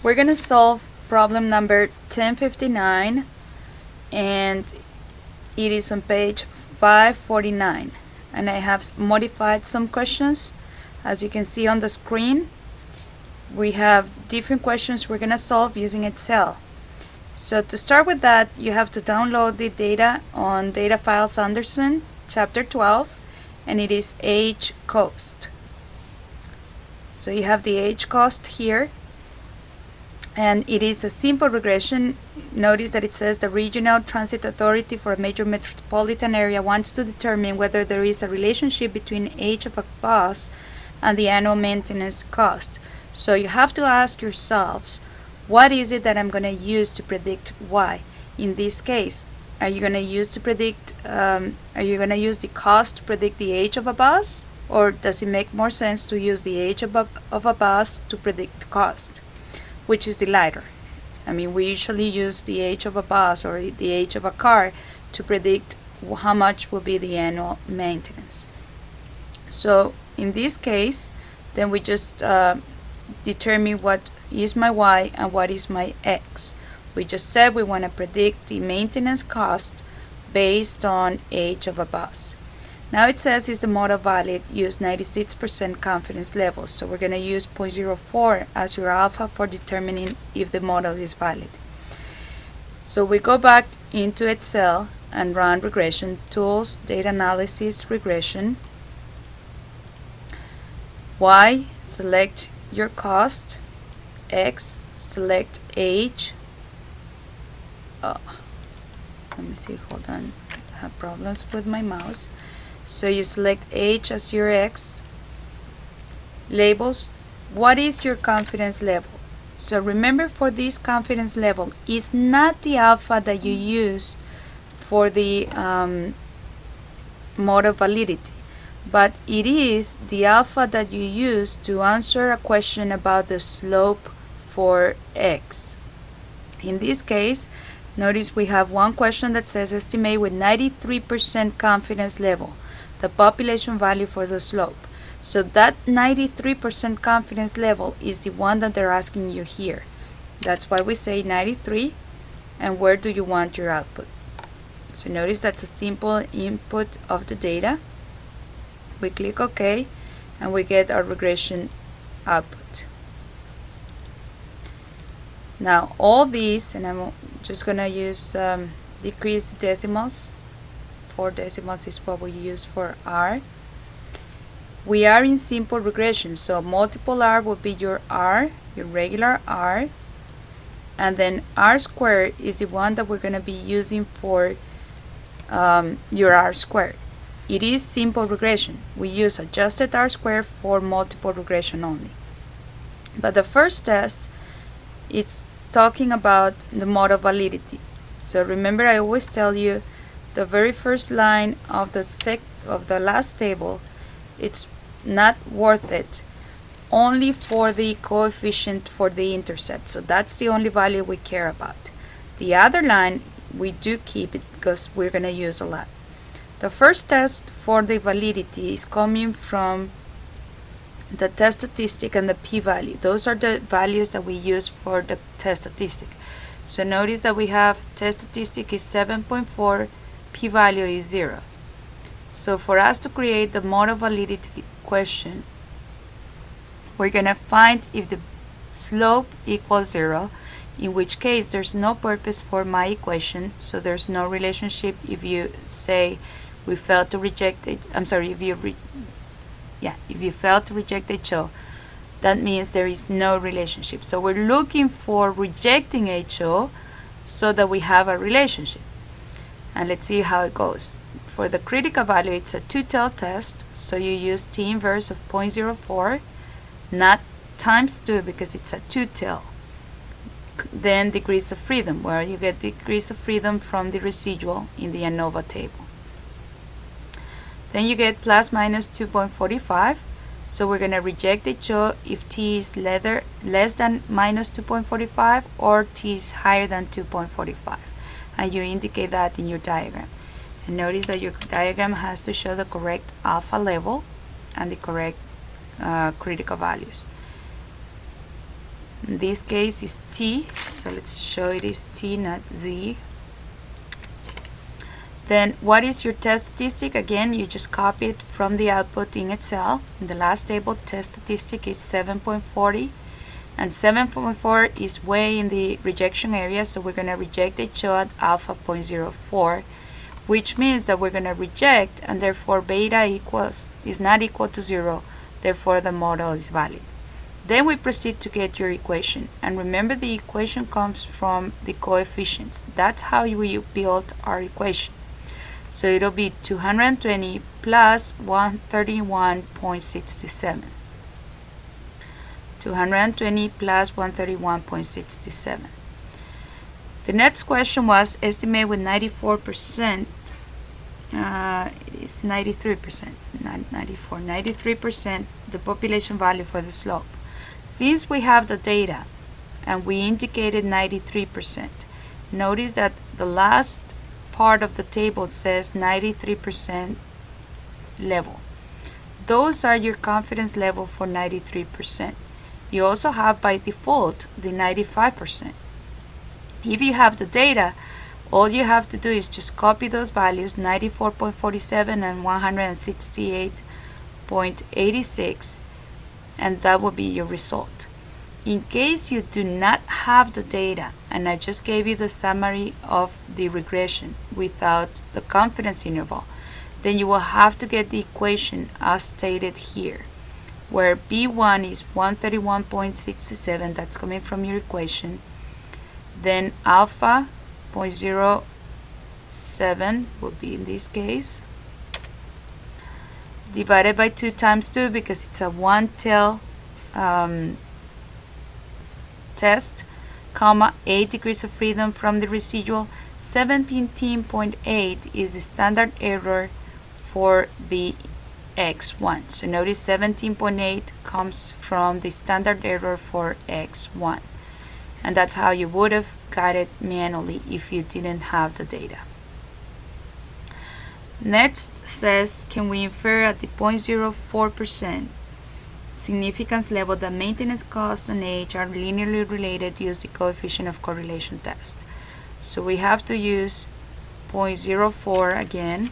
We're going to solve problem number 1059, and it is on page 549, and I have modified some questions. As you can see on the screen, we have different questions we're going to solve using Excel. So to start with that, you have to download the data on Data Files Anderson, chapter 12, and it is age cost. So you have the age cost here, and it is a simple regression. Notice that it says the Regional Transit Authority for a major metropolitan area wants to determine whether there is a relationship between age of a bus and the annual maintenance cost. So you have to ask yourselves, what is it that I'm going to use to predict Y? In this case, are you going to use the cost to predict the age of a bus, or does it make more sense to use the age of a bus to predict the cost? Which is the lighter? I mean, we usually use the age of a bus or the age of a car to predict how much will be the annual maintenance. So in this case, then we just determine what is my Y and what is my X. We just said we want to predict the maintenance cost based on age of a bus. Now it says, is the model valid? Use 96% confidence level. So we're going to use 0.04 as your alpha for determining if the model is valid. So we go back into Excel and run regression tools, data analysis, regression. Y, select your cost. X, select age. Let me see, hold on, I have problems with my mouse. So you select age as your X. Labels, what is your confidence level? So remember, for this confidence level, it's not the alpha that you use for the model validity, but it is the alpha that you use to answer a question about the slope for X. In this case, notice we have one question that says estimate with 93% confidence level the population value for the slope. So that 93% confidence level is the one that they're asking you here. That's why we say 93. And where do you want your output? So notice that's a simple input of the data. We click OK, and we get our regression output. Now all these, and I'm just going to use decrease the decimals. 4 decimals is what we use for R. We are in simple regression, so multiple R will be your R, your regular R, and then R squared is the one that we're going to be using for your R squared. It is simple regression. We use adjusted R squared for multiple regression only. But the first test, it's talking about the model validity. So remember, I always tell you the very first line of the last table, it's not worth it, only for the coefficient for the intercept. So that's the only value we care about. The other line we do keep it because we're going to use a lot. The first test for the validity is coming from the test statistic and the p-value. Those are the values that we use for the test statistic. So notice that we have test statistic is 7.4, p-value is 0. So for us to create the model validity question, we're going to find if the slope equals 0, in which case there's no purpose for my equation, so there's no relationship. If you say we failed to reject it, I'm sorry, if you failed to reject HO, that means there is no relationship. So we're looking for rejecting HO so that we have a relationship. And let's see how it goes. For the critical value, it's a two-tailed test, so you use T inverse of 0.04, not times 2 because it's a two-tail. Then degrees of freedom, where you get degrees of freedom from the residual in the ANOVA table. Then you get plus minus 2.45. So we're going to reject HO if T is less than minus 2.45 or T is higher than 2.45. And you indicate that in your diagram. And notice that your diagram has to show the correct alpha level and the correct critical values. In this case is T, so let's show it is T, not Z. Then what is your test statistic? Again, you just copy it from the output in Excel. In the last table, test statistic is 7.40, and 7.4 is way in the rejection area, so we're going to reject the HO at alpha 0.04, which means that we're going to reject, and therefore beta is not equal to 0, therefore the model is valid. Then we proceed to get your equation, and remember the equation comes from the coefficients. That's how we build our equation. So it'll be 220 plus 131.67. 220 plus 131.67. The next question was estimate with 94%. It's 93%, not 94, 93% the population value for the slope. Since we have the data and we indicated 93%, notice that the last part of the table says 93% level. Those are your confidence level for 93%. You also have by default the 95%. If you have the data, all you have to do is just copy those values, 94.47 and 168.86, and that will be your result. In case you do not have the data, and I just gave you the summary of the regression without the confidence interval, then you will have to get the equation as stated here, where B1 is 131.67, that's coming from your equation, then alpha 0.07 will be in this case, divided by 2 times 2 because it's a one-tail test, comma, 8 degrees of freedom from the residual. 17.8 is the standard error for the x1. So notice 17.8 comes from the standard error for x1. And that's how you would have got it manually if you didn't have the data. Next says, can we infer at the 0.04% significance level that maintenance cost and age are linearly related? Use the coefficient of correlation test. So we have to use 0.04 again,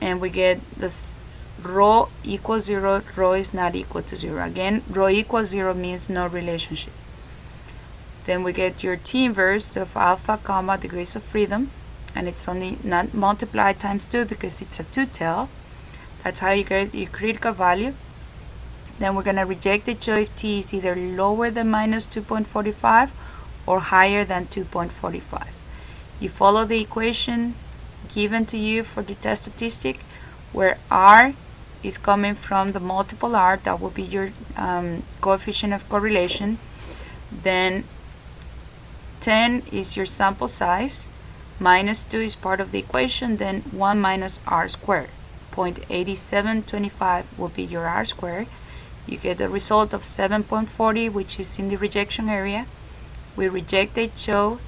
and we get this rho equals 0, rho is not equal to 0. Again, rho equals 0 means no relationship. Then we get your T inverse of alpha, comma, degrees of freedom, and it's only not multiplied times 2 because it's a two-tail. That's how you get your critical value. Then we're going to reject the HO if T is either lower than minus 2.45 or higher than 2.45. You follow the equation given to you for the test statistic, where R is coming from the multiple R, that will be your coefficient of correlation. Then 10 is your sample size, minus 2 is part of the equation, then 1 minus R squared. 0.8725 will be your R squared. You get the result of 7.40, which is in the rejection area. We reject the HO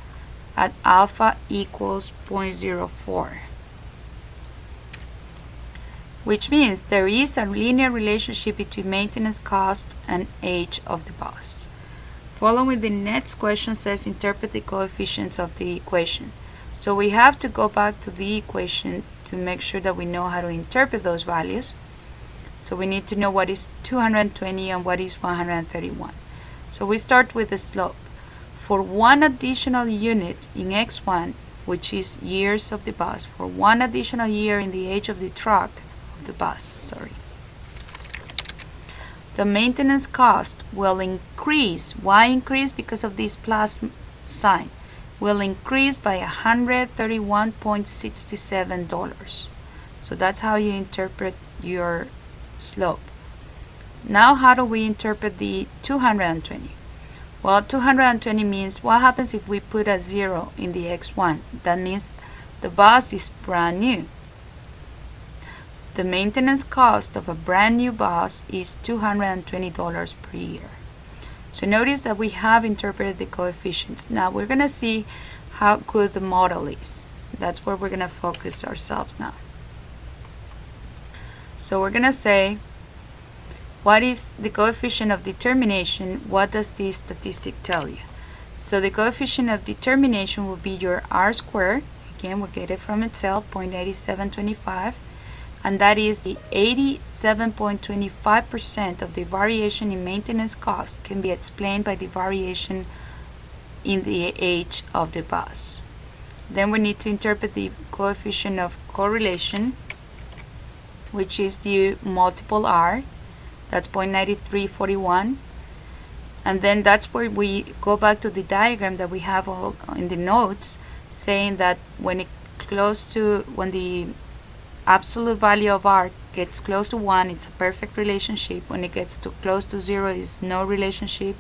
at alpha equals 0.04, which means there is a linear relationship between maintenance cost and age of the bus. Following, the next question says interpret the coefficients of the equation. So we have to go back to the equation to make sure that we know how to interpret those values. So we need to know what is 220 and what is 131. So we start with the slope. For one additional unit in x1, which is years of the bus, for one additional year in the age of the truck, of the bus, the maintenance cost will increase. Why increase? Because of this plus sign. Will increase by $131.67. So that's how you interpret your slope. Now, how do we interpret the 220? Well, 220 means what happens if we put a 0 in the x1? That means the bus is brand new. The maintenance cost of a brand new bus is $220 per year. So notice that we have interpreted the coefficients. Now we're going to see how good the model is. That's where we're going to focus ourselves now. So we're going to say What is the coefficient of determination? What does this statistic tell you? So the coefficient of determination will be your R squared. Again, we'll get it from Excel, 0.8725. And that is the 87.25% of the variation in maintenance cost can be explained by the variation in the age of the bus. Then we need to interpret the coefficient of correlation, which is the multiple R. That's 0.9341. And then that's where we go back to the diagram that we have all in the notes, saying that when the absolute value of R gets close to 1, it's a perfect relationship. When it gets to close to 0, is no relationship.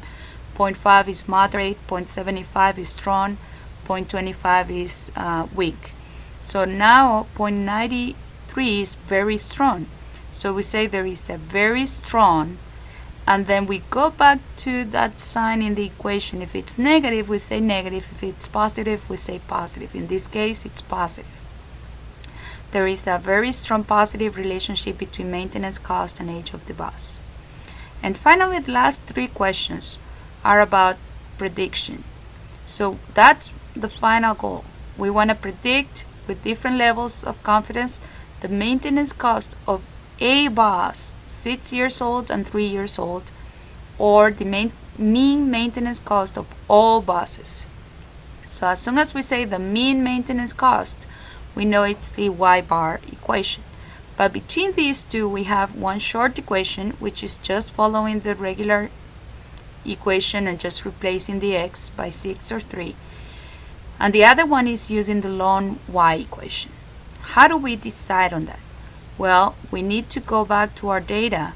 0.5 is moderate, 0.75 is strong, 0.25 is weak. So now 0.93 is very strong. So we say there is a very strong, and then we go back to that sign in the equation. If it's negative, we say negative. If it's positive, we say positive. In this case, it's positive. There is a very strong positive relationship between maintenance cost and age of the bus. And finally, the last 3 questions are about prediction. So that's the final goal. We want to predict with different levels of confidence the maintenance cost of a bus 6 years old and 3 years old, or the mean maintenance cost of all buses. So as soon as we say the mean maintenance cost, we know it's the y-bar equation. But between these two, we have one short equation, which is just following the regular equation and just replacing the x by 6 or 3. And the other one is using the ln y equation. How do we decide on that? Well, we need to go back to our data,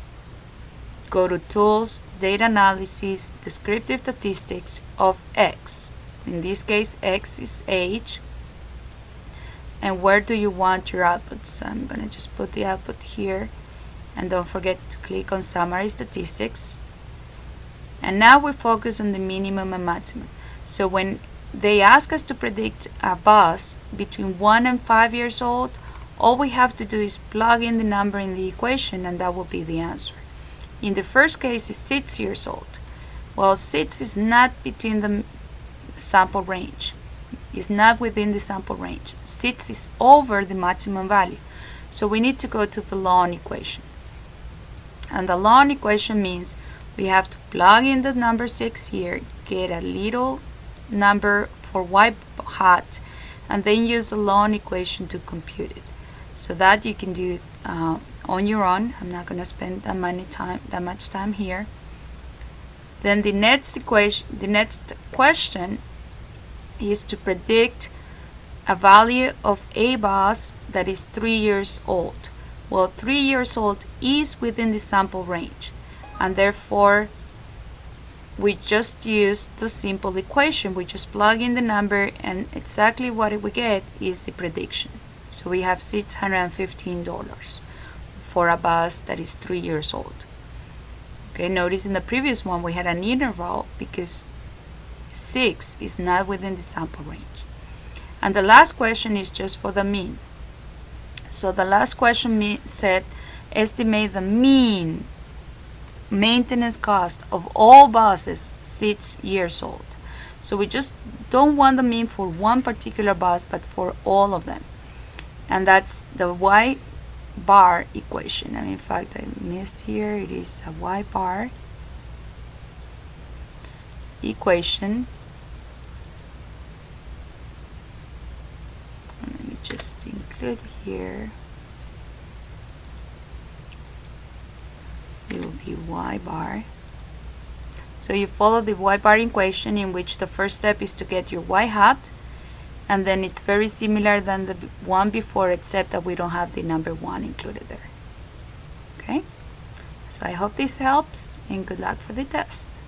go to Tools, Data Analysis, Descriptive Statistics of X. In this case, X is age. And where do you want your output? So I'm going to just put the output here. And don't forget to click on Summary Statistics. And now we focus on the minimum and maximum. So when they ask us to predict a bus between 1 and 5 years old, all we have to do is plug in the number in the equation, and that will be the answer. In the first case, it's 6 years old. Well, 6 is not between the sample range. It's not within the sample range. 6 is over the maximum value. So we need to go to the ln equation. And the ln equation means we have to plug in the number 6 here, get a little number for y hat, and then use the ln equation to compute it. So that you can do it on your own. I'm not going to spend that much time here. Then the next question is to predict a value of a bus that is 3 years old. Well, 3 years old is within the sample range, and therefore we just use the simple equation. We just plug in the number, and exactly what we get is the prediction. So we have $615 for a bus that is 3 years old. Okay, notice in the previous one we had an interval because 6 is not within the sample range. And the last question is just for the mean. So the last question said estimate the mean maintenance cost of all buses 6 years old. So we just don't want the mean for one particular bus, but for all of them. And that's the y-bar equation. And in fact, I missed here. It is a y-bar equation. Let me just include here. It will be y-bar. So you follow the y-bar equation, in which the first step is to get your y hat, and then it's very similar than the one before, except that we don't have the number 1 included there. Okay, so I hope this helps, and good luck for the test.